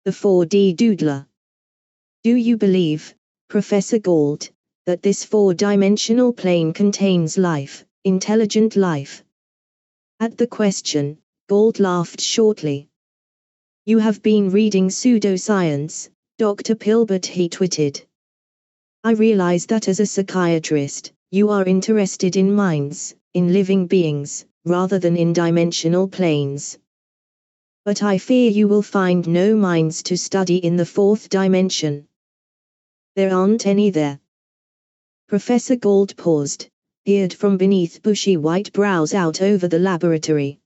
The 4D Doodler. Do you believe, Professor Gould, that this four-dimensional plane contains life, intelligent life? At the question, Gould laughed shortly. You have been reading pseudoscience, Dr. Pilbert, he twitted. I realize that as a psychiatrist, you are interested in minds, in living beings, rather than in dimensional planes. But I fear you will find no minds to study in the fourth dimension. There aren't any there. Professor Gould paused, peered from beneath bushy white brows out over the laboratory.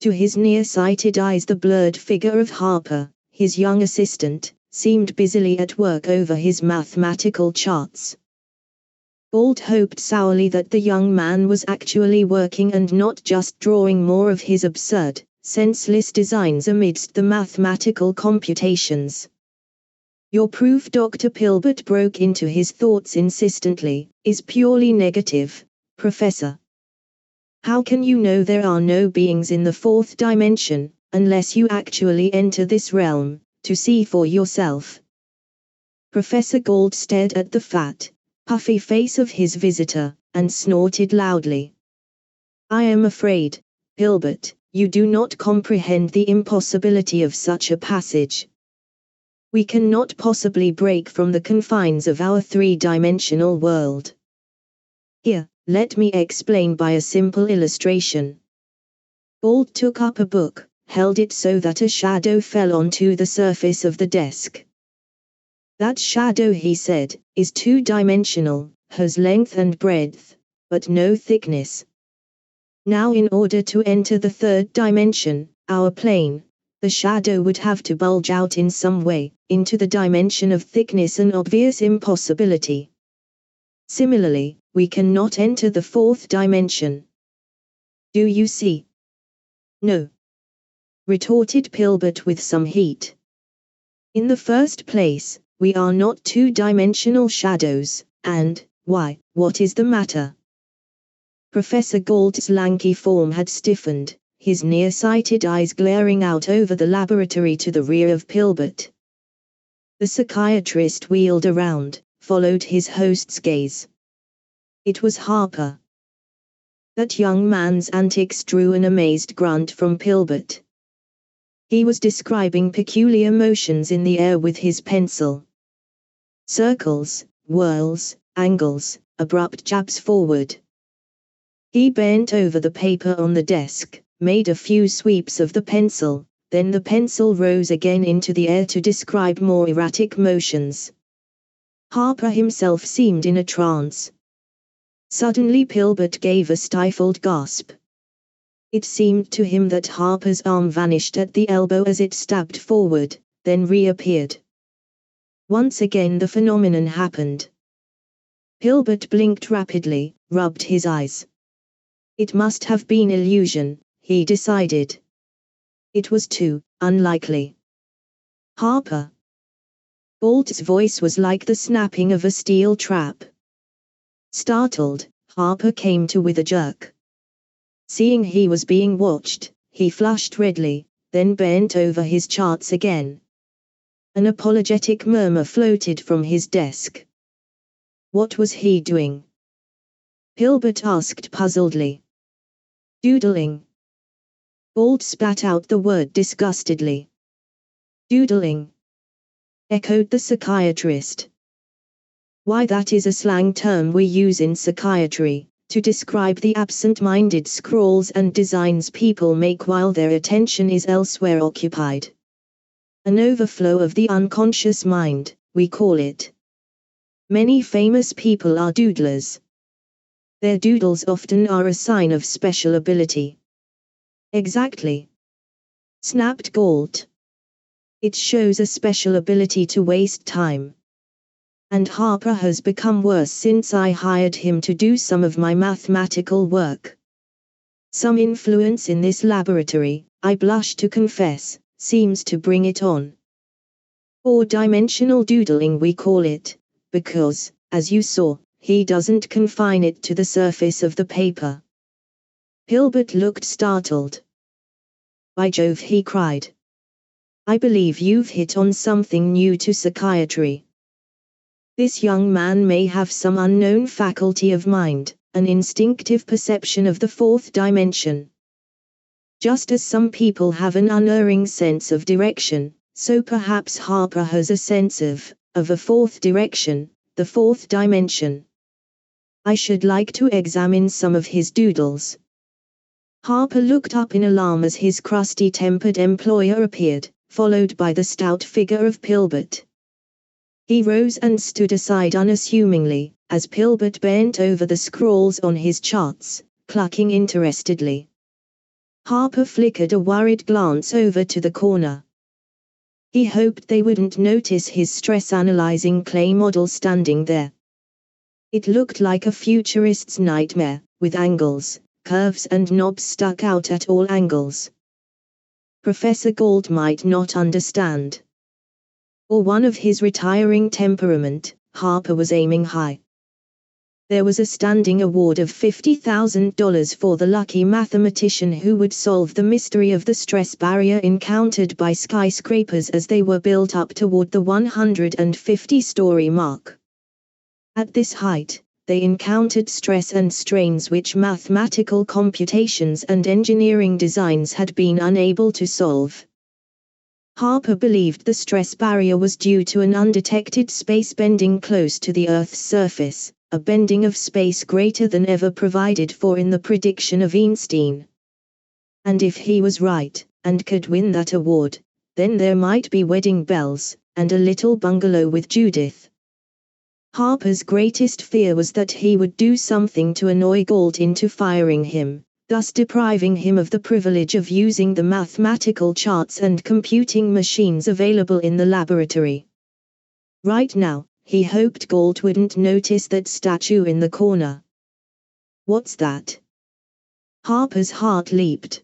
To his nearsighted eyes the blurred figure of Harper, his young assistant, seemed busily at work over his mathematical charts. Gould hoped sourly that the young man was actually working and not just drawing more of his absurd, senseless designs amidst the mathematical computations. Your proof, Dr. Pilbert broke into his thoughts insistently, is purely negative, Professor. How can you know there are no beings in the fourth dimension, unless you actually enter this realm, to see for yourself? Professor Gould stared at the fat, puffy face of his visitor, and snorted loudly. I am afraid, Pilbert, you do not comprehend the impossibility of such a passage. We cannot possibly break from the confines of our three-dimensional world. Here, let me explain by a simple illustration. Gould took up a book, held it so that a shadow fell onto the surface of the desk. That shadow, he said, is two-dimensional, has length and breadth, but no thickness. Now in order to enter the third dimension, our plane, the shadow would have to bulge out in some way, into the dimension of thickness, an obvious impossibility. Similarly, we cannot enter the fourth dimension. Do you see? No, retorted Pilbert with some heat. In the first place, we are not two-dimensional shadows, and, why, what is the matter? Professor Gould's lanky form had stiffened, his nearsighted eyes glaring out over the laboratory to the rear of Pilbert. The psychiatrist wheeled around, followed his host's gaze. It was Harper. That young man's antics drew an amazed grunt from Pilbert. He was describing peculiar motions in the air with his pencil. Circles, whirls, angles, abrupt jabs forward. He bent over the paper on the desk, made a few sweeps of the pencil, then the pencil rose again into the air to describe more erratic motions. Harper himself seemed in a trance. Suddenly Pilbert gave a stifled gasp. It seemed to him that Harper's arm vanished at the elbow as it stabbed forward, then reappeared. Once again the phenomenon happened. Pilbert blinked rapidly, rubbed his eyes. It must have been illusion, he decided. It was too unlikely. Harper. Gould's voice was like the snapping of a steel trap. Startled, Harper came to with a jerk. Seeing he was being watched, he flushed redly, then bent over his charts again. An apologetic murmur floated from his desk. What was he doing? Pilbert asked puzzledly. Doodling. Gould spat out the word disgustedly. Doodling, echoed the psychiatrist. Why, that is a slang term we use in psychiatry, to describe the absent-minded scrawls and designs people make while their attention is elsewhere occupied. An overflow of the unconscious mind, we call it. Many famous people are doodlers. Their doodles often are a sign of special ability. Exactly, snapped Gould. It shows a special ability to waste time. And Harper has become worse since I hired him to do some of my mathematical work. Some influence in this laboratory, I blush to confess, seems to bring it on. Four-dimensional doodling we call it, because, as you saw, he doesn't confine it to the surface of the paper. Pilbert looked startled. By Jove, he cried. I believe you've hit on something new to psychiatry. This young man may have some unknown faculty of mind, an instinctive perception of the fourth dimension. Just as some people have an unerring sense of direction, so perhaps Harper has a sense of a fourth direction, the fourth dimension. I should like to examine some of his doodles. Harper looked up in alarm as his crusty-tempered employer appeared, followed by the stout figure of Pilbert. He rose and stood aside unassumingly, as Pilbert bent over the scrawls on his charts, clucking interestedly. Harper flickered a worried glance over to the corner. He hoped they wouldn't notice his stress-analyzing clay model standing there. It looked like a futurist's nightmare, with angles, curves and knobs stuck out at all angles. Professor Gault might not understand. Or one of his retiring temperament, Harper was aiming high. There was a standing award of $50,000 for the lucky mathematician who would solve the mystery of the stress barrier encountered by skyscrapers as they were built up toward the 150-story mark. At this height, they encountered stress and strains which mathematical computations and engineering designs had been unable to solve. Harper believed the stress barrier was due to an undetected space bending close to the Earth's surface, a bending of space greater than ever provided for in the prediction of Einstein. And if he was right, and could win that award, then there might be wedding bells, and a little bungalow with Judith. Harper's greatest fear was that he would do something to annoy Gault into firing him, thus depriving him of the privilege of using the mathematical charts and computing machines available in the laboratory. Right now, he hoped Gault wouldn't notice that statue in the corner. What's that? Harper's heart leaped.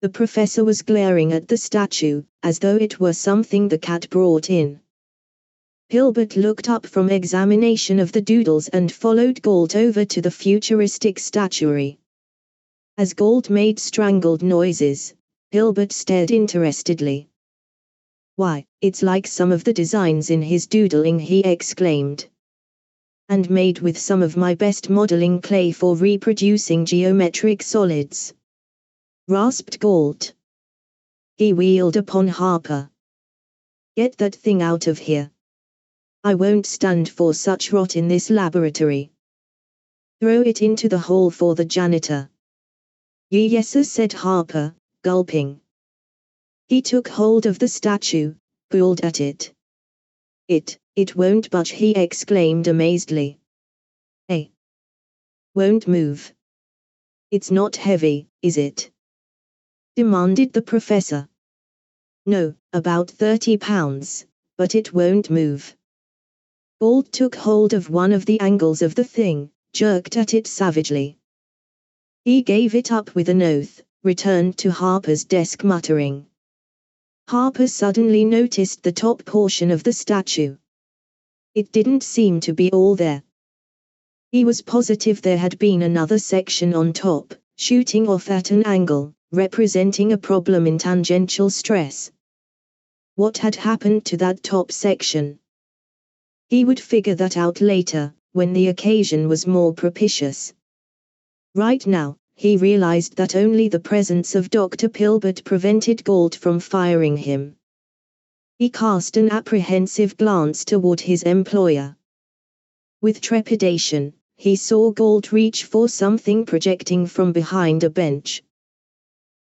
The professor was glaring at the statue, as though it were something the cat brought in. Pilbert looked up from examination of the doodles and followed Gault over to the futuristic statuary. As Gault made strangled noises, Pilbert stared interestedly. "Why, it's like some of the designs in his doodling," he exclaimed. "And made with some of my best modeling clay for reproducing geometric solids," rasped Gault. He wheeled upon Harper. "Get that thing out of here. I won't stand for such rot in this laboratory. Throw it into the hole for the janitor." "Yes, sir," said Harper, gulping. He took hold of the statue, pulled at it. It won't budge," he exclaimed amazedly. Won't move. It's not heavy, is it?" demanded the professor. "No, about 30 pounds, but it won't move." Gault took hold of one of the angles of the thing, jerked at it savagely. He gave it up with an oath, returned to Harper's desk muttering. Harper suddenly noticed the top portion of the statue. It didn't seem to be all there. He was positive there had been another section on top, shooting off at an angle, representing a problem in tangential stress. What had happened to that top section? He would figure that out later, when the occasion was more propitious. Right now, he realized that only the presence of Dr. Pilbert prevented Gault from firing him. He cast an apprehensive glance toward his employer. With trepidation, he saw Gault reach for something projecting from behind a bench.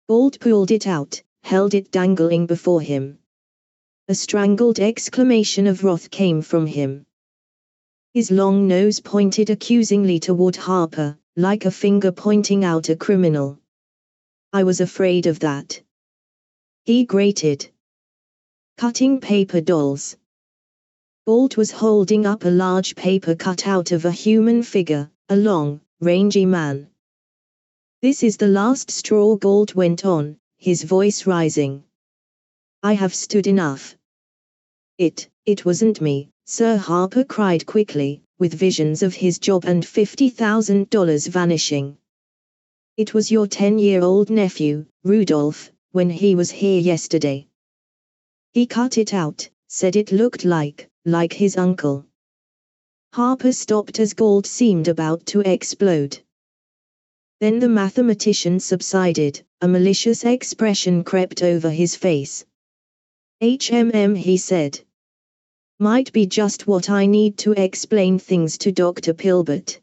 Gault pulled it out, held it dangling before him. A strangled exclamation of wrath came from him. His long nose pointed accusingly toward Harper, like a finger pointing out a criminal. "I was afraid of that," he grated. Cutting paper dolls. Gault was holding up a large paper cutout of a human figure, a long, rangy man. "This is the last straw," Gault went on, his voice rising. "I have stood enough." It wasn't me," Sir Harper cried quickly, with visions of his job and $50,000 vanishing. "It was your 10-year-old nephew, Rudolph, when he was here yesterday. He cut it out, said it looked like his uncle. Harper stopped as Gould seemed about to explode. Then the mathematician subsided, a malicious expression crept over his face. He said. Might be just what I need to explain things to Dr. Pilbert.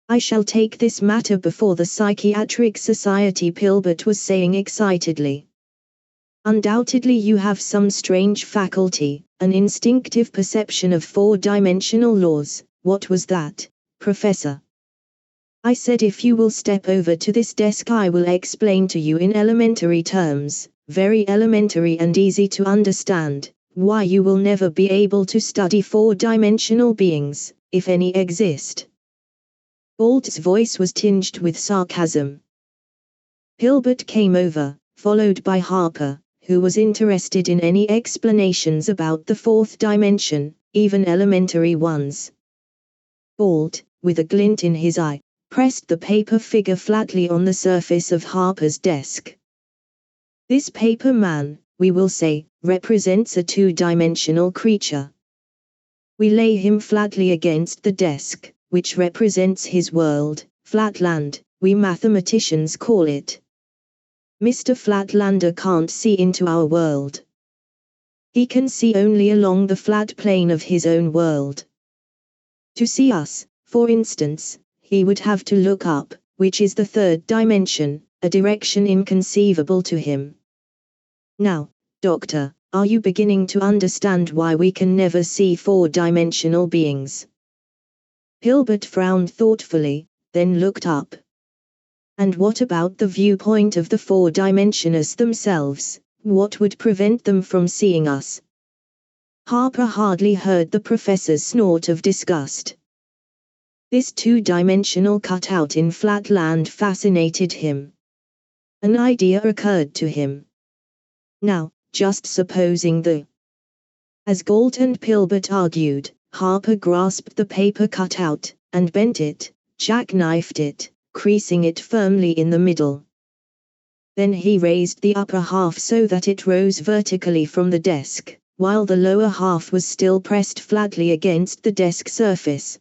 I shall take this matter before the Psychiatric Society, Pilbert was saying excitedly. Undoubtedly you have some strange faculty, an instinctive perception of four-dimensional laws. What was that, Professor? I said if you will step over to this desk I will explain to you in elementary terms, very elementary and easy to understand, why you will never be able to study four-dimensional beings, if any exist. Gould's voice was tinged with sarcasm. Pilbert came over, followed by Harper, who was interested in any explanations about the fourth dimension, even elementary ones. Gould, with a glint in his eye, pressed the paper figure flatly on the surface of Harper's desk. This paper man, we will say, represents a two-dimensional creature. We lay him flatly against the desk, which represents his world, Flatland, we mathematicians call it. Mr. Flatlander can't see into our world. He can see only along the flat plane of his own world. To see us, for instance, he would have to look up, which is the third dimension, a direction inconceivable to him. Now, Doctor, are you beginning to understand why we can never see four-dimensional beings? Pilbert frowned thoughtfully, then looked up. And what about the viewpoint of the four-dimensionists themselves? What would prevent them from seeing us? Harper hardly heard the professor's snort of disgust. This two-dimensional cutout in Flatland fascinated him. An idea occurred to him. Now, just supposing As Gould and Pilbert argued, Harper grasped the paper cutout, and bent it, jackknifed it, creasing it firmly in the middle. Then he raised the upper half so that it rose vertically from the desk, while the lower half was still pressed flatly against the desk surface.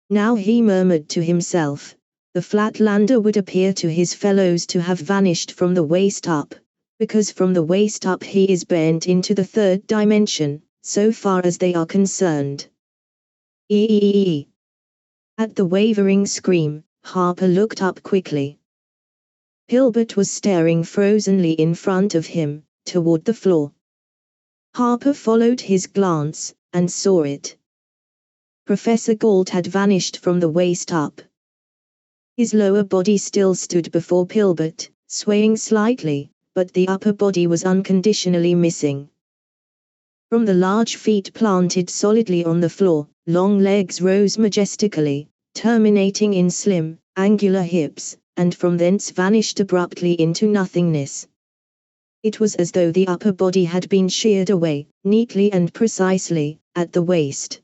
Now he murmured to himself, the Flatlander would appear to his fellows to have vanished from the waist up, because from the waist up he is bent into the third dimension, so far as they are concerned. Eeeeee. At the wavering scream, Harper looked up quickly. Pilbert was staring frozenly in front of him, toward the floor. Harper followed his glance, and saw it. Professor Gould had vanished from the waist up. His lower body still stood before Pilbert, swaying slightly, but the upper body was unconditionally missing. From the large feet planted solidly on the floor, long legs rose majestically, terminating in slim, angular hips, and from thence vanished abruptly into nothingness. It was as though the upper body had been sheared away, neatly and precisely, at the waist.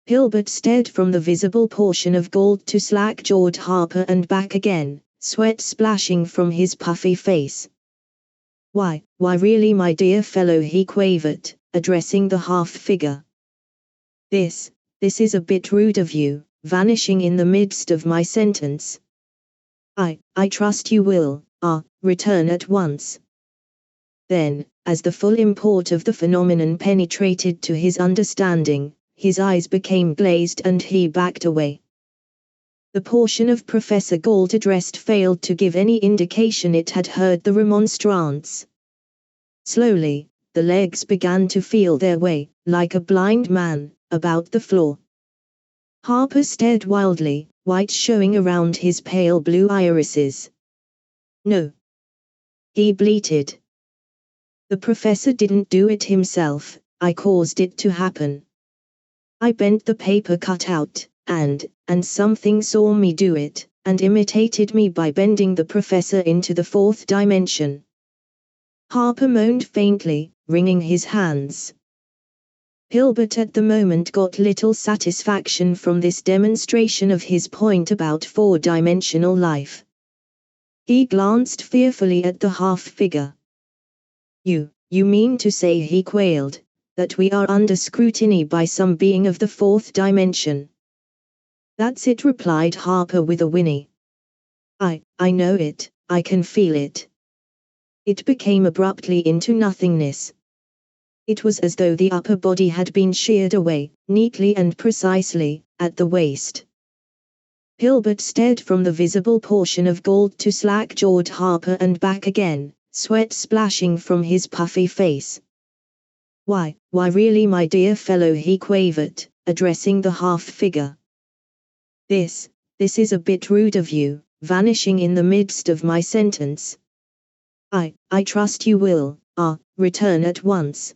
Pilbert stared from the visible portion of Gould to slack-jawed Harper and back again, sweat splashing from his puffy face. Why really my dear fellow, he quavered, addressing the half-figure. This is a bit rude of you, vanishing in the midst of my sentence. I trust you will, return at once. Then, as the full import of the phenomenon penetrated to his understanding, his eyes became glazed and he backed away. The portion of Professor Gould addressed failed to give any indication it had heard the remonstrance. Slowly, the legs began to feel their way, like a blind man, about the floor. Harper stared wildly, white showing around his pale blue irises. No. He bleated. The professor didn't do it himself, I caused it to happen. I bent the paper cutout, and something saw me do it, and imitated me by bending the professor into the fourth dimension. Harper moaned faintly, wringing his hands. Pilbert at the moment got little satisfaction from this demonstration of his point about four-dimensional life. He glanced fearfully at the half-figure. You you mean to say," he quailed, "that we are under scrutiny by some being of the fourth dimension?" "That's it," replied Harper with a whinny. I know it, I can feel it." It became abruptly into nothingness. It was as though the upper body had been sheared away, neatly and precisely, at the waist. Pilbert stared from the visible portion of gold to slack-jawed Harper and back again, sweat splashing from his puffy face. Why really, my dear fellow," he quavered, addressing the half-figure. This is a bit rude of you, vanishing in the midst of my sentence." I trust you will, return at once."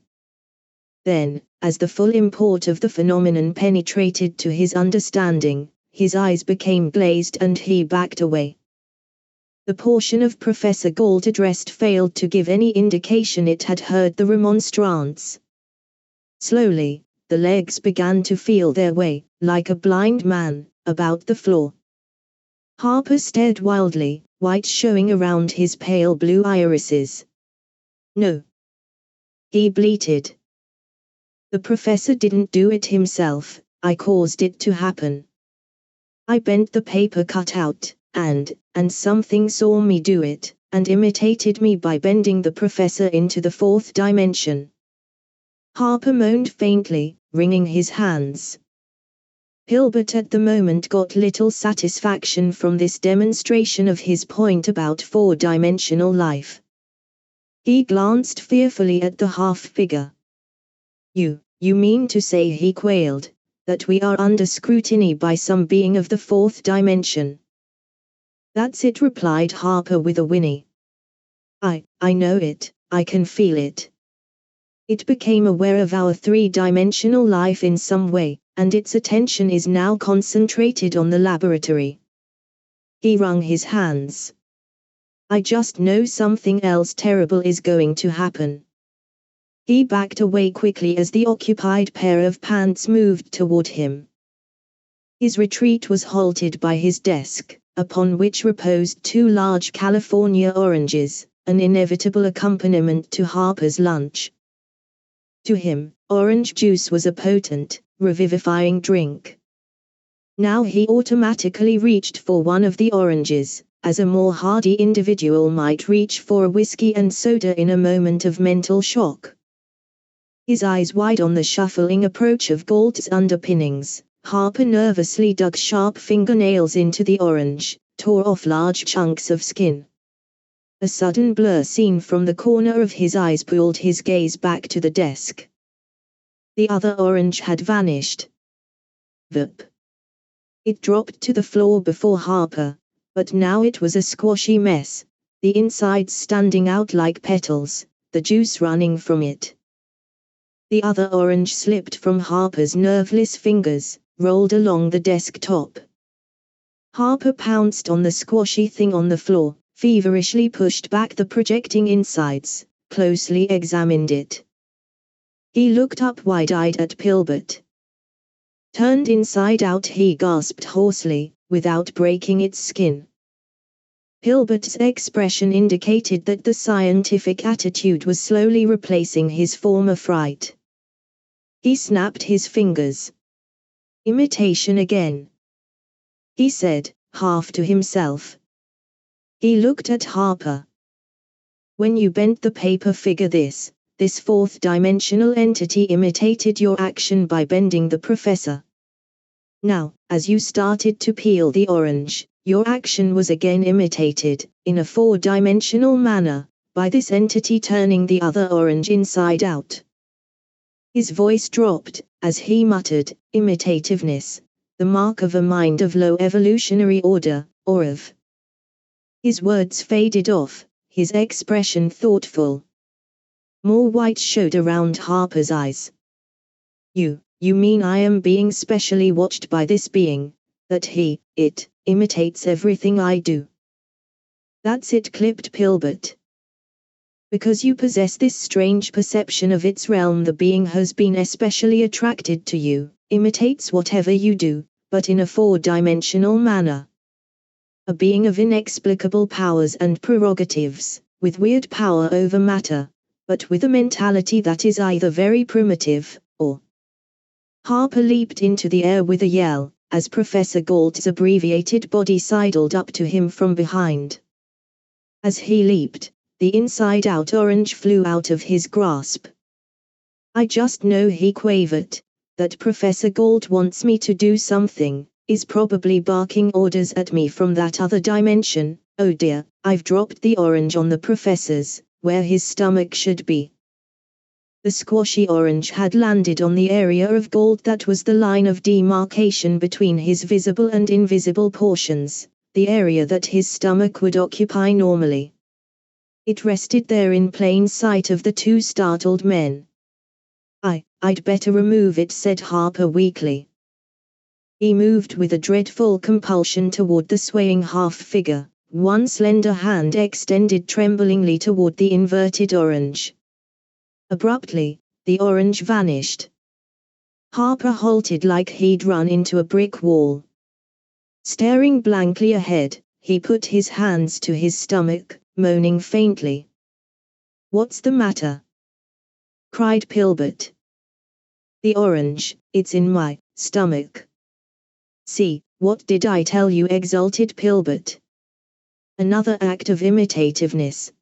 Then, as the full import of the phenomenon penetrated to his understanding, his eyes became glazed and he backed away. The portion of Professor Gault addressed failed to give any indication it had heard the remonstrance. Slowly, the legs began to feel their way, like a blind man, about the floor. Harper stared wildly, white showing around his pale blue irises. "No," he bleated. "The professor didn't do it himself, I caused it to happen. I bent the paper cutout, and something saw me do it, and imitated me by bending the professor into the fourth dimension." Harper moaned faintly, wringing his hands. Pilbert at the moment got little satisfaction from this demonstration of his point about four-dimensional life. He glanced fearfully at the half-figure. You mean to say," he quailed, "that we are under scrutiny by some being of the fourth dimension?" "That's it," replied Harper with a whinny. I know it, I can feel it. It became aware of our three-dimensional life in some way, and its attention is now concentrated on the laboratory." He wrung his hands. "I just know something else terrible is going to happen." He backed away quickly as the occupied pair of pants moved toward him. His retreat was halted by his desk, upon which reposed two large California oranges, an inevitable accompaniment to Harper's lunch. To him, orange juice was a potent, revivifying drink. Now he automatically reached for one of the oranges, as a more hardy individual might reach for a whiskey and soda in a moment of mental shock. His eyes wide on the shuffling approach of Gault's underpinnings, Harper nervously dug sharp fingernails into the orange, tore off large chunks of skin. A sudden blur seen from the corner of his eyes pulled his gaze back to the desk. The other orange had vanished. Vup. It dropped to the floor before Harper, but now it was a squashy mess, the insides standing out like petals, the juice running from it. The other orange slipped from Harper's nerveless fingers, rolled along the desk top. Harper pounced on the squashy thing on the floor, feverishly pushed back the projecting insides, closely examined it. He looked up wide-eyed at Pilbert. "Turned inside out," he gasped hoarsely, "without breaking its skin." Pilbert's expression indicated that the scientific attitude was slowly replacing his former fright. He snapped his fingers. "Imitation again," he said, half to himself. He looked at Harper. "When you bent the paper figure, this fourth-dimensional entity imitated your action by bending the professor. Now, as you started to peel the orange, your action was again imitated, in a four-dimensional manner, by this entity turning the other orange inside out." His voice dropped, as he muttered, "Imitativeness, the mark of a mind of low evolutionary order, or of..." His words faded off, his expression thoughtful. More white showed around Harper's eyes. You mean I am being specially watched by this being, that it imitates everything I do?" "That's it," clipped Pilbert. "Because you possess this strange perception of its realm, the being has been especially attracted to you, imitates whatever you do, but in a four-dimensional manner. A being of inexplicable powers and prerogatives, with weird power over matter, but with a mentality that is either very primitive, or... Harper leaped into the air with a yell, as Professor Galt's abbreviated body sidled up to him from behind. As he leaped, the inside-out orange flew out of his grasp. "I just know," he quavered, "that Professor Galt wants me to do something, is probably barking orders at me from that other dimension. Oh dear, I've dropped the orange on the professor's, where his stomach should be." The squashy orange had landed on the area of Galt that was the line of demarcation between his visible and invisible portions, the area that his stomach would occupy normally. It rested there in plain sight of the two startled men. I'd better remove it," said Harper weakly. He moved with a dreadful compulsion toward the swaying half-figure, one slender hand extended tremblingly toward the inverted orange. Abruptly, the orange vanished. Harper halted like he'd run into a brick wall. Staring blankly ahead, he put his hands to his stomach, moaning faintly. "What's the matter?" cried Pilbert. "The orange, it's in my stomach." "See, what did I tell you?" exulted Pilbert. Another act of imitativeness.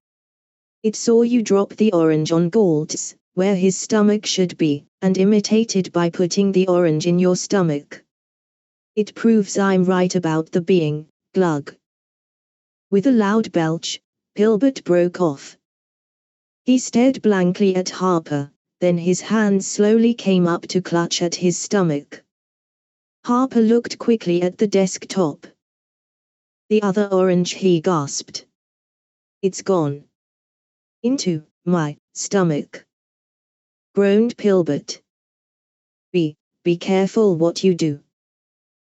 "It saw you drop the orange on Galt's, where his stomach should be, and imitated by putting the orange in your stomach. It proves I'm right about the being, glug." With a loud belch, Pilbert broke off. He stared blankly at Harper, then his hands slowly came up to clutch at his stomach. Harper looked quickly at the desktop. "The other orange," he gasped. "It's gone. Into my stomach," groaned Pilbert. Be careful what you do.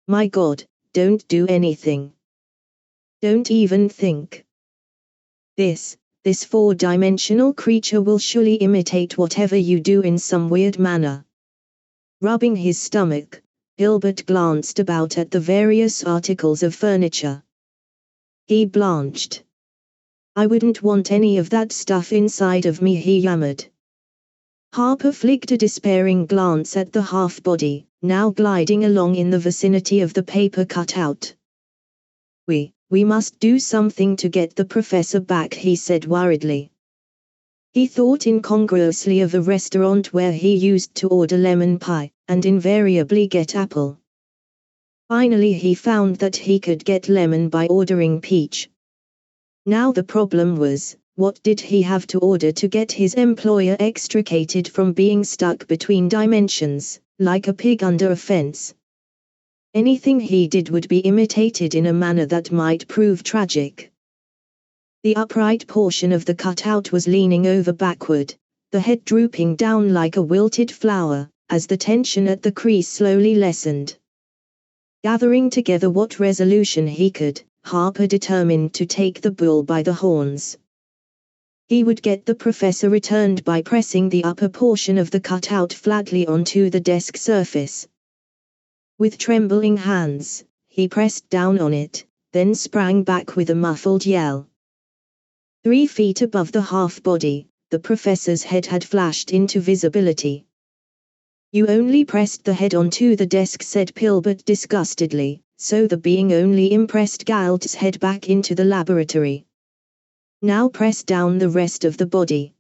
My God, don't do anything. Don't even think. This four-dimensional creature will surely imitate whatever you do in some weird manner." Rubbing his stomach, Pilbert glanced about at the various articles of furniture. He blanched. "I wouldn't want any of that stuff inside of me," he yammered. Harper flicked a despairing glance at the half-body, now gliding along in the vicinity of the paper cutout. We must do something to get the professor back," he said worriedly. He thought incongruously of a restaurant where he used to order lemon pie, and invariably get apple. Finally he found that he could get lemon by ordering peach. Now the problem was, what did he have to order to get his employer extricated from being stuck between dimensions, like a pig under a fence? Anything he did would be imitated in a manner that might prove tragic. The upright portion of the cutout was leaning over backward, the head drooping down like a wilted flower, as the tension at the crease slowly lessened. Gathering together what resolution he could, Harper determined to take the bull by the horns. He would get the professor returned by pressing the upper portion of the cutout flatly onto the desk surface. With trembling hands, he pressed down on it, then sprang back with a muffled yell. 3 feet above the half-body, the professor's head had flashed into visibility. "You only pressed the head onto the desk," said Pilbert disgustedly, "so the being only impressed Galt's head back into the laboratory. Now press down the rest of the body."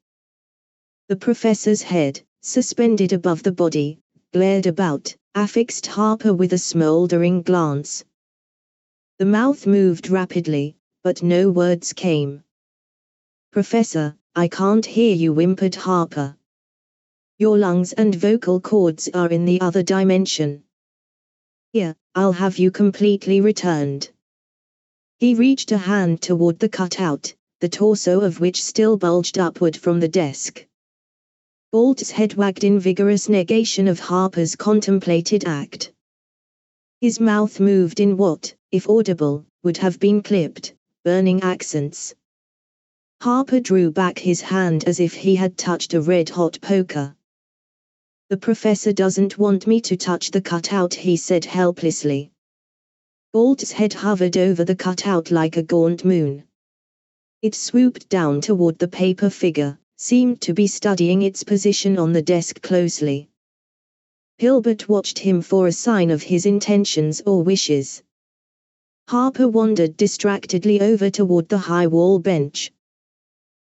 The professor's head, suspended above the body, glared about, affixed Harper with a smoldering glance. The mouth moved rapidly, but no words came. "Professor, I can't hear you," whimpered Harper. "Your lungs and vocal cords are in the other dimension. Here, I'll have you completely returned." He reached a hand toward the cutout, the torso of which still bulged upward from the desk. Galt's head wagged in vigorous negation of Harper's contemplated act. His mouth moved in what, if audible, would have been clipped, burning accents. Harper drew back his hand as if he had touched a red-hot poker. "The professor doesn't want me to touch the cutout," he said helplessly. Galt's head hovered over the cutout like a gaunt moon. It swooped down toward the paper figure, seemed to be studying its position on the desk closely. Pilbert watched him for a sign of his intentions or wishes. Harper wandered distractedly over toward the high wall bench.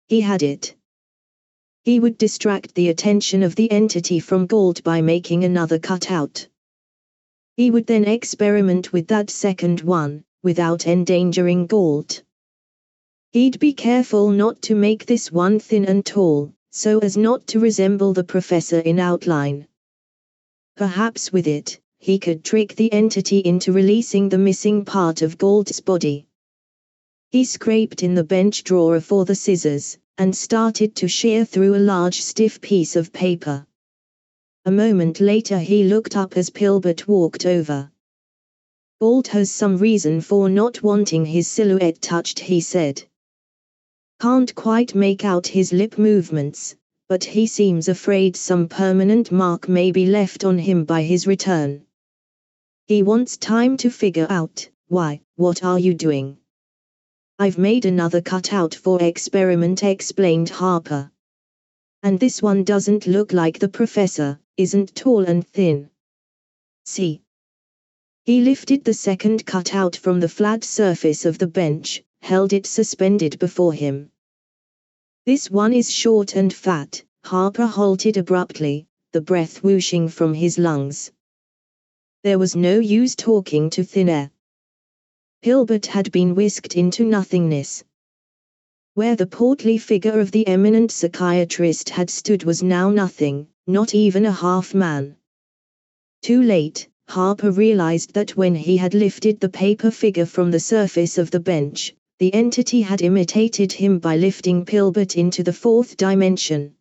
He had it. He would distract the attention of the entity from Gould by making another cutout. He would then experiment with that second one, without endangering Gould. He'd be careful not to make this one thin and tall, so as not to resemble the professor in outline. Perhaps with it, he could trick the entity into releasing the missing part of Gould's body. He scraped in the bench drawer for the scissors, and started to shear through a large stiff piece of paper. A moment later he looked up as Pilbert walked over. "Gould has some reason for not wanting his silhouette touched," he said. "Can't quite make out his lip movements, but he seems afraid some permanent mark may be left on him by his return. He wants time to figure out why." "What are you doing?" "I've made another cutout for experiment," explained Harper. "And this one doesn't look like the professor, isn't tall and thin. See?" He lifted the second cutout from the flat surface of the bench, held it suspended before him. "This one is short and fat." Harper halted abruptly, the breath whooshing from his lungs. There was no use talking to thin air. Pilbert had been whisked into nothingness. Where the portly figure of the eminent psychiatrist had stood was now nothing, not even a half man. Too late, Harper realized that when he had lifted the paper figure from the surface of the bench, the entity had imitated him by lifting Pilbert into the fourth dimension.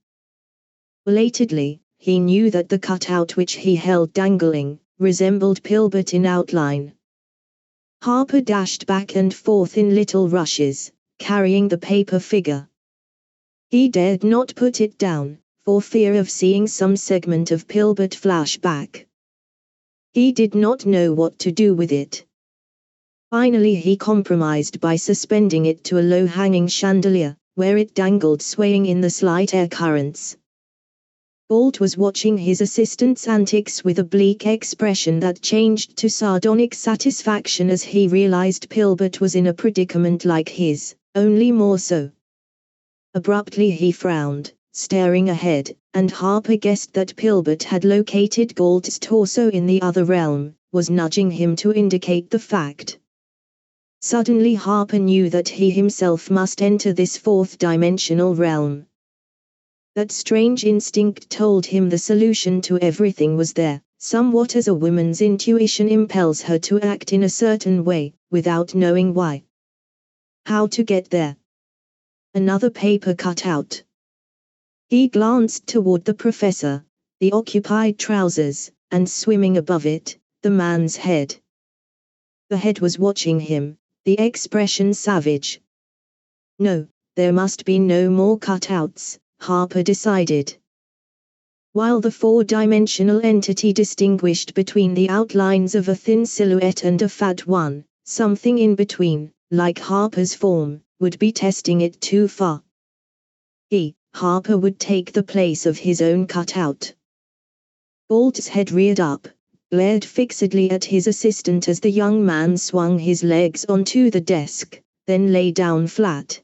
Belatedly, he knew that the cutout which he held dangling resembled Pilbert in outline. Harper dashed back and forth in little rushes, carrying the paper figure. He dared not put it down, for fear of seeing some segment of Pilbert flash back. He did not know what to do with it. Finally he compromised by suspending it to a low-hanging chandelier, where it dangled swaying in the slight air currents. Gould was watching his assistant's antics with a bleak expression that changed to sardonic satisfaction as he realized Pilbert was in a predicament like his, only more so. Abruptly he frowned, staring ahead, and Harper guessed that Pilbert had located Gould's torso in the other realm, was nudging him to indicate the fact. Suddenly Harper knew that he himself must enter this fourth-dimensional realm. That strange instinct told him the solution to everything was there, somewhat as a woman's intuition impels her to act in a certain way, without knowing why. How to get there? Another paper cutout. He glanced toward the professor, the occupied trousers, and swimming above it, the man's head. The head was watching him, the expression savage. No, there must be no more cutouts, Harper decided. While the four-dimensional entity distinguished between the outlines of a thin silhouette and a fat one, something in between, like Harper's form, would be testing it too far. Harper would take the place of his own cutout. Gould's head reared up, glared fixedly at his assistant as the young man swung his legs onto the desk, then lay down flat.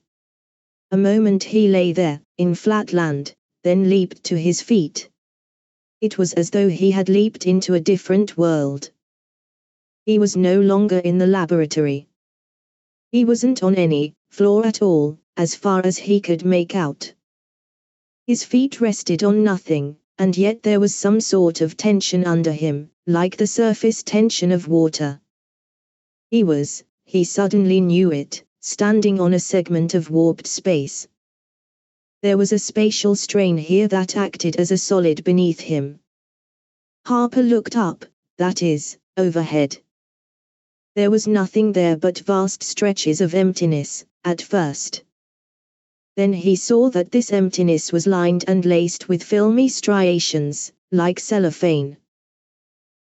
A moment he lay there, in flat land, then leaped to his feet. It was as though he had leaped into a different world. He was no longer in the laboratory. He wasn't on any floor at all, as far as he could make out. His feet rested on nothing, and yet there was some sort of tension under him, like the surface tension of water. He suddenly knew it, standing on a segment of warped space. There was a spatial strain here that acted as a solid beneath him. Harper looked up, that is, overhead. There was nothing there but vast stretches of emptiness, at first. Then he saw that this emptiness was lined and laced with filmy striations, like cellophane.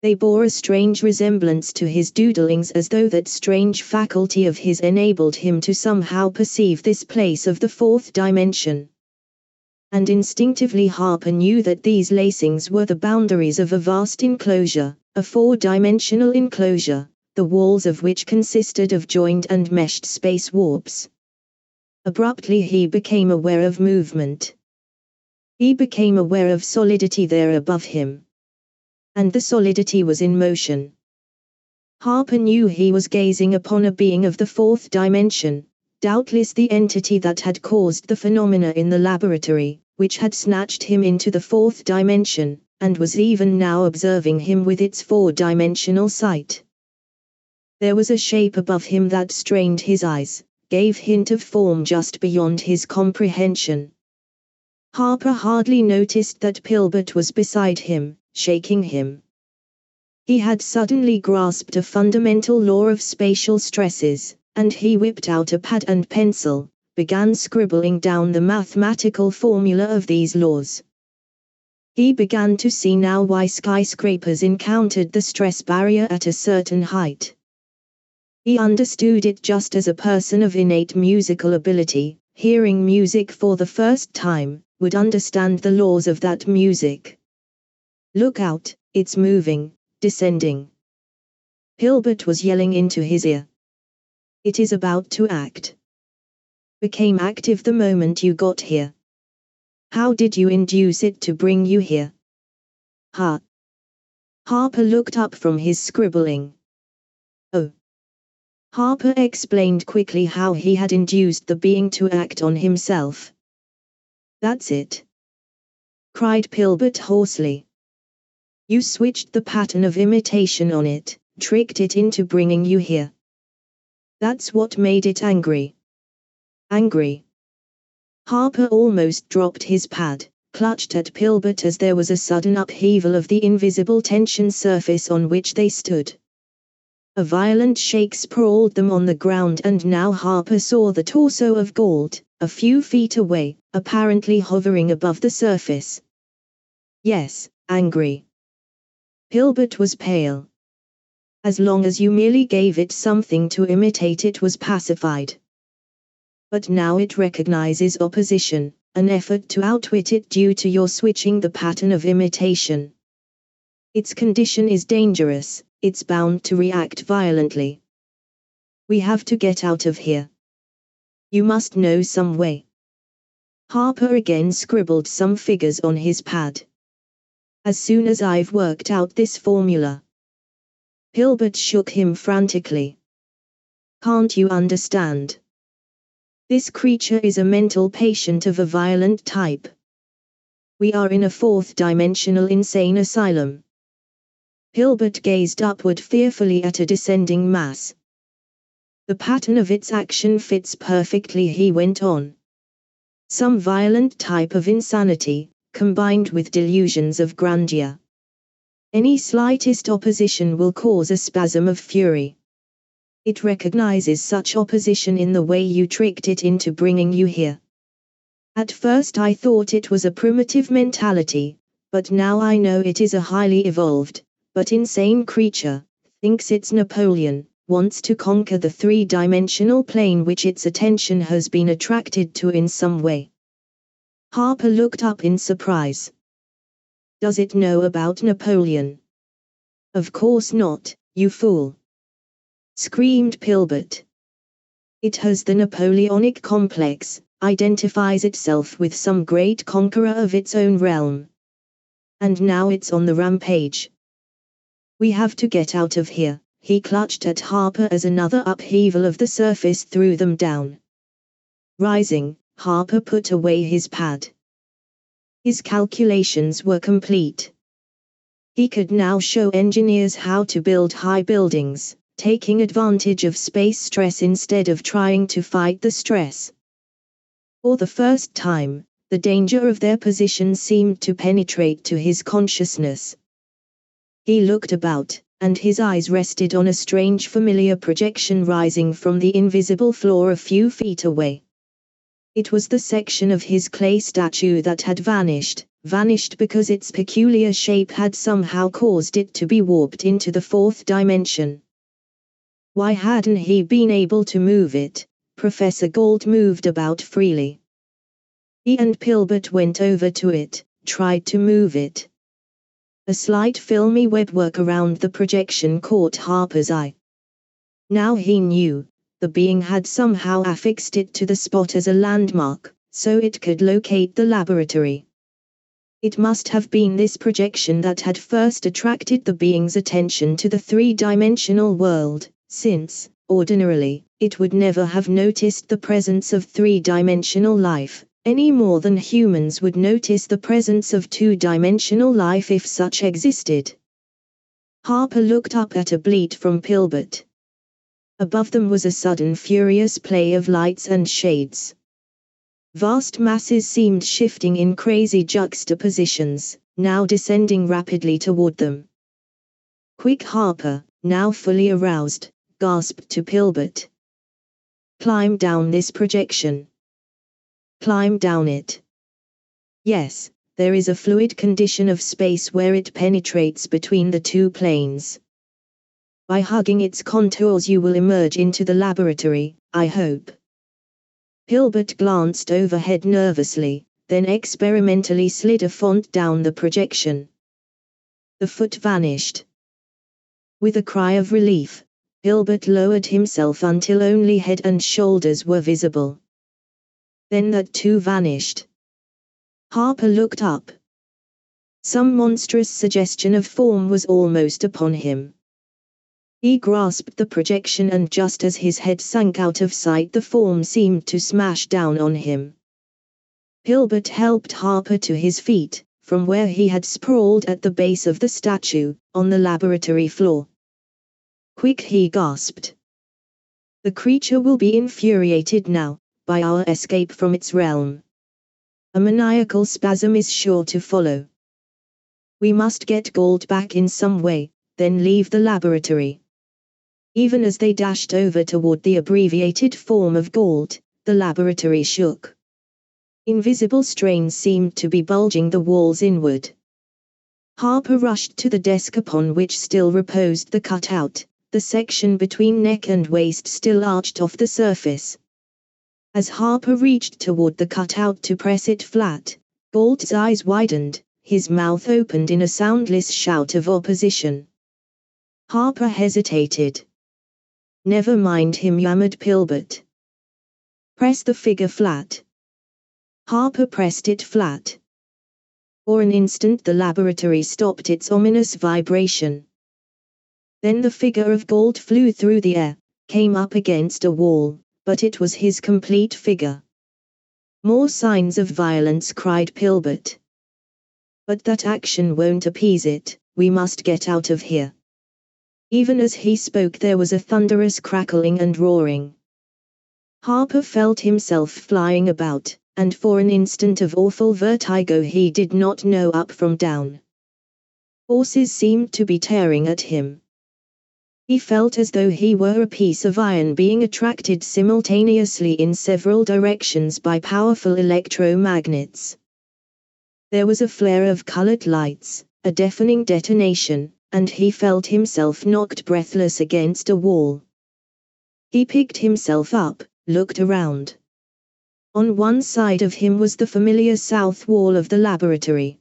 They bore a strange resemblance to his doodlings, as though that strange faculty of his enabled him to somehow perceive this place of the fourth dimension. and instinctively Harper knew that these lacings were the boundaries of a vast enclosure, a four-dimensional enclosure, the walls of which consisted of joined and meshed space warps. Abruptly he became aware of movement. He became aware of solidity there above him. And the solidity was in motion. Harper knew he was gazing upon a being of the fourth dimension, doubtless the entity that had caused the phenomena in the laboratory, which had snatched him into the fourth dimension, and was even now observing him with its four-dimensional sight. There was a shape above him that strained his eyes, gave hint of form just beyond his comprehension. Harper hardly noticed that Pilbert was beside him, shaking him. He had suddenly grasped a fundamental law of spatial stresses, and he whipped out a pad and pencil, began scribbling down the mathematical formula of these laws. He began to see now why skyscrapers encountered the stress barrier at a certain height. He understood it just as a person of innate musical ability, hearing music for the first time, would understand the laws of that music. "Look out, it's moving, descending." Pilbert was yelling into his ear. "It is about to act. Became active the moment you got here. How did you induce it to bring you here?" "Huh?" Harper looked up from his scribbling. "Oh." Harper explained quickly how he had induced the being to act on himself. "That's it!" cried Pilbert hoarsely. "You switched the pattern of imitation on it, tricked it into bringing you here. That's what made it angry." "Angry?" Harper almost dropped his pad, clutched at Pilbert as there was a sudden upheaval of the invisible tension surface on which they stood. A violent shake sprawled them on the ground, and now Harper saw the torso of Gould, a few feet away, apparently hovering above the surface. "Yes, angry." Pilbert was pale. "As long as you merely gave it something to imitate, it was pacified. But now it recognizes opposition, an effort to outwit it due to your switching the pattern of imitation. Its condition is dangerous, it's bound to react violently. We have to get out of here. You must know some way." Harper again scribbled some figures on his pad. "As soon as I've worked out this formula." Pilbert shook him frantically. "Can't you understand? This creature is a mental patient of a violent type. We are in a fourth-dimensional insane asylum." Pilbert gazed upward fearfully at a descending mass. "The pattern of its action fits perfectly," he went on. "Some violent type of insanity, combined with delusions of grandeur. Any slightest opposition will cause a spasm of fury. It recognizes such opposition in the way you tricked it into bringing you here. At first I thought it was a primitive mentality, but now I know it is a highly evolved, but insane creature, thinks it's Napoleon, wants to conquer the three-dimensional plane which its attention has been attracted to in some way." Harper looked up in surprise. "Does it know about Napoleon?" "Of course not, you fool!" screamed Pilbert. "It has the Napoleonic complex, identifies itself with some great conqueror of its own realm. And now it's on the rampage. We have to get out of here." He clutched at Harper as another upheaval of the surface threw them down. Rising, Harper put away his pad. His calculations were complete. He could now show engineers how to build high buildings, taking advantage of space stress instead of trying to fight the stress. For the first time, the danger of their position seemed to penetrate to his consciousness. He looked about, and his eyes rested on a strange familiar projection rising from the invisible floor a few feet away. It was the section of his clay statue that had vanished because its peculiar shape had somehow caused it to be warped into the fourth dimension. Why hadn't he been able to move it? Professor Gould moved about freely. He and Pilbert went over to it, tried to move it. A slight filmy webwork around the projection caught Harper's eye. Now he knew, the being had somehow affixed it to the spot as a landmark, so it could locate the laboratory. It must have been this projection that had first attracted the being's attention to the three-dimensional world, since, ordinarily, it would never have noticed the presence of three-dimensional life, any more than humans would notice the presence of two-dimensional life if such existed. Harper looked up at a bleat from Pilbert. Above them was a sudden furious play of lights and shades. Vast masses seemed shifting in crazy juxtapositions, now descending rapidly toward them. Quick, Harper, now fully aroused, gasped to Pilbert. Climb down this projection. Climb down it. Yes, there is a fluid condition of space where it penetrates between the two planes. By hugging its contours you will emerge into the laboratory, I hope. Pilbert glanced overhead nervously, then experimentally slid a font down the projection. The foot vanished. With a cry of relief, Pilbert lowered himself until only head and shoulders were visible. Then that too vanished. Harper looked up. Some monstrous suggestion of form was almost upon him. He grasped the projection, and just as his head sank out of sight the form seemed to smash down on him. Pilbert helped Harper to his feet, from where he had sprawled at the base of the statue, on the laboratory floor. Quick, he gasped. The creature will be infuriated now, by our escape from its realm. A maniacal spasm is sure to follow. We must get Gold back in some way, then leave the laboratory. Even as they dashed over toward the abbreviated form of Gold, the laboratory shook. Invisible strains seemed to be bulging the walls inward. Harper rushed to the desk upon which still reposed the cutout, the section between neck and waist still arched off the surface. As Harper reached toward the cutout to press it flat, Gold's eyes widened, his mouth opened in a soundless shout of opposition. Harper hesitated. Never mind him, yammered Pilbert. Press the figure flat. Harper pressed it flat. For an instant the laboratory stopped its ominous vibration. Then the figure of Gold flew through the air, came up against a wall, but it was his complete figure. More signs of violence, cried Pilbert. But that action won't appease it, we must get out of here. Even as he spoke there was a thunderous crackling and roaring. Harper felt himself flying about, and for an instant of awful vertigo he did not know up from down. Forces seemed to be tearing at him. He felt as though he were a piece of iron being attracted simultaneously in several directions by powerful electromagnets. There was a flare of colored lights, a deafening detonation, and he felt himself knocked breathless against a wall. He picked himself up, looked around. On one side of him was the familiar south wall of the laboratory.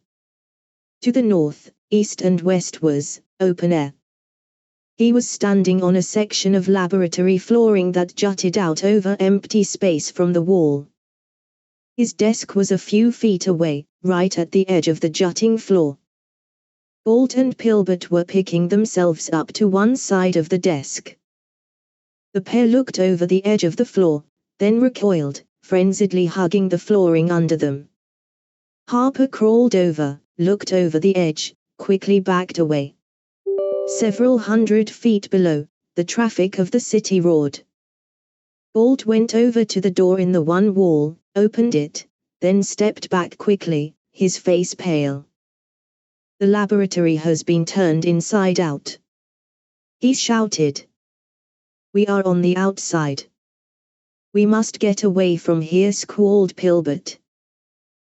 To the north, east and west was open air. He was standing on a section of laboratory flooring that jutted out over empty space from the wall. His desk was a few feet away, right at the edge of the jutting floor. Gold and Pilbert were picking themselves up to one side of the desk. The pair looked over the edge of the floor, then recoiled, frenziedly hugging the flooring under them. Harper crawled over, looked over the edge, quickly backed away. Several hundred feet below, the traffic of the city roared. Gold went over to the door in the one wall, opened it, then stepped back quickly, his face pale. The laboratory has been turned inside out. He shouted. We are on the outside. We must get away from here, squalled Pilbert.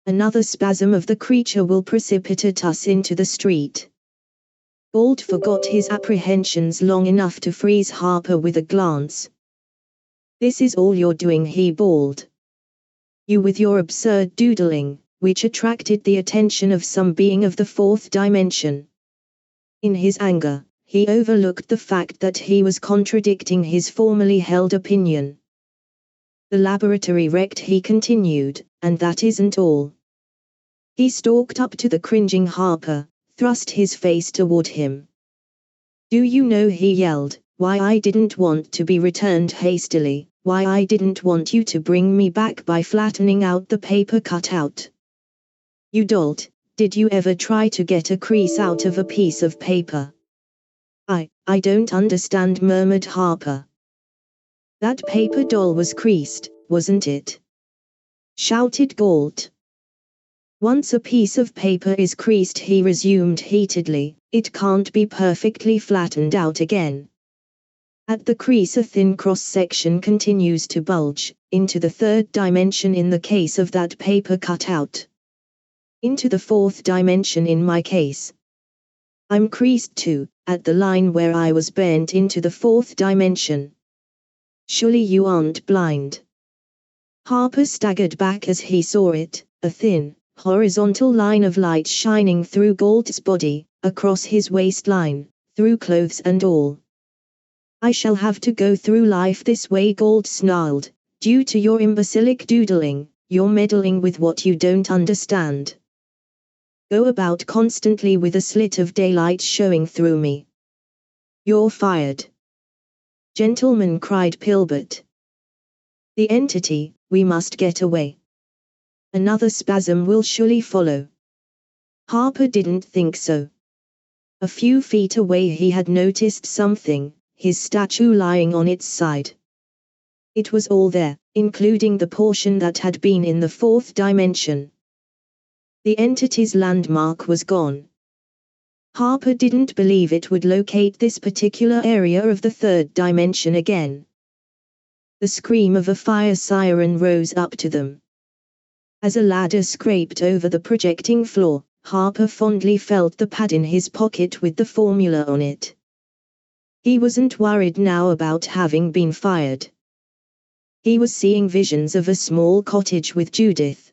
Another spasm of the creature will precipitate us into the street. Gold forgot his apprehensions long enough to freeze Harper with a glance. This is all you're doing, he bawled. You with your absurd doodling, which attracted the attention of some being of the fourth dimension. In his anger, he overlooked the fact that he was contradicting his formerly held opinion. The laboratory wrecked, he continued, and that isn't all. He stalked up to the cringing Harper, thrust his face toward him. Do you know, he yelled, why I didn't want to be returned hastily, why I didn't want you to bring me back by flattening out the paper cutout. You dolt, did you ever try to get a crease out of a piece of paper? I don't understand, murmured Harper. That paper doll was creased, wasn't it? Shouted Galt. Once a piece of paper is creased, he resumed heatedly, it can't be perfectly flattened out again. At the crease a thin cross-section continues to bulge, into the third dimension in the case of that paper cutout. Into the fourth dimension in my case. I'm creased too, at the line where I was bent into the fourth dimension. Surely you aren't blind. Harper staggered back as he saw it, a thin, horizontal line of light shining through Galt's body, across his waistline, through clothes and all. I shall have to go through life this way, Galt snarled, due to your imbecilic doodling, you're meddling with what you don't understand. Go about constantly with a slit of daylight showing through me. You're fired. Gentleman, cried Pilbert. The entity, we must get away. Another spasm will surely follow. Harper didn't think so. A few feet away he had noticed something, his statue lying on its side. It was all there, including the portion that had been in the fourth dimension. The entity's landmark was gone. Harper didn't believe it would locate this particular area of the third dimension again. The scream of a fire siren rose up to them. As a ladder scraped over the projecting floor, Harper fondly felt the pad in his pocket with the formula on it. He wasn't worried now about having been fired. He was seeing visions of a small cottage with Judith.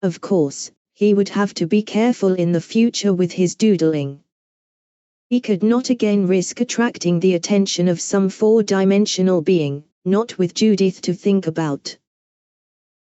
Of course, he would have to be careful in the future with his doodling. He could not again risk attracting the attention of some four-dimensional being, not with Judith to think about.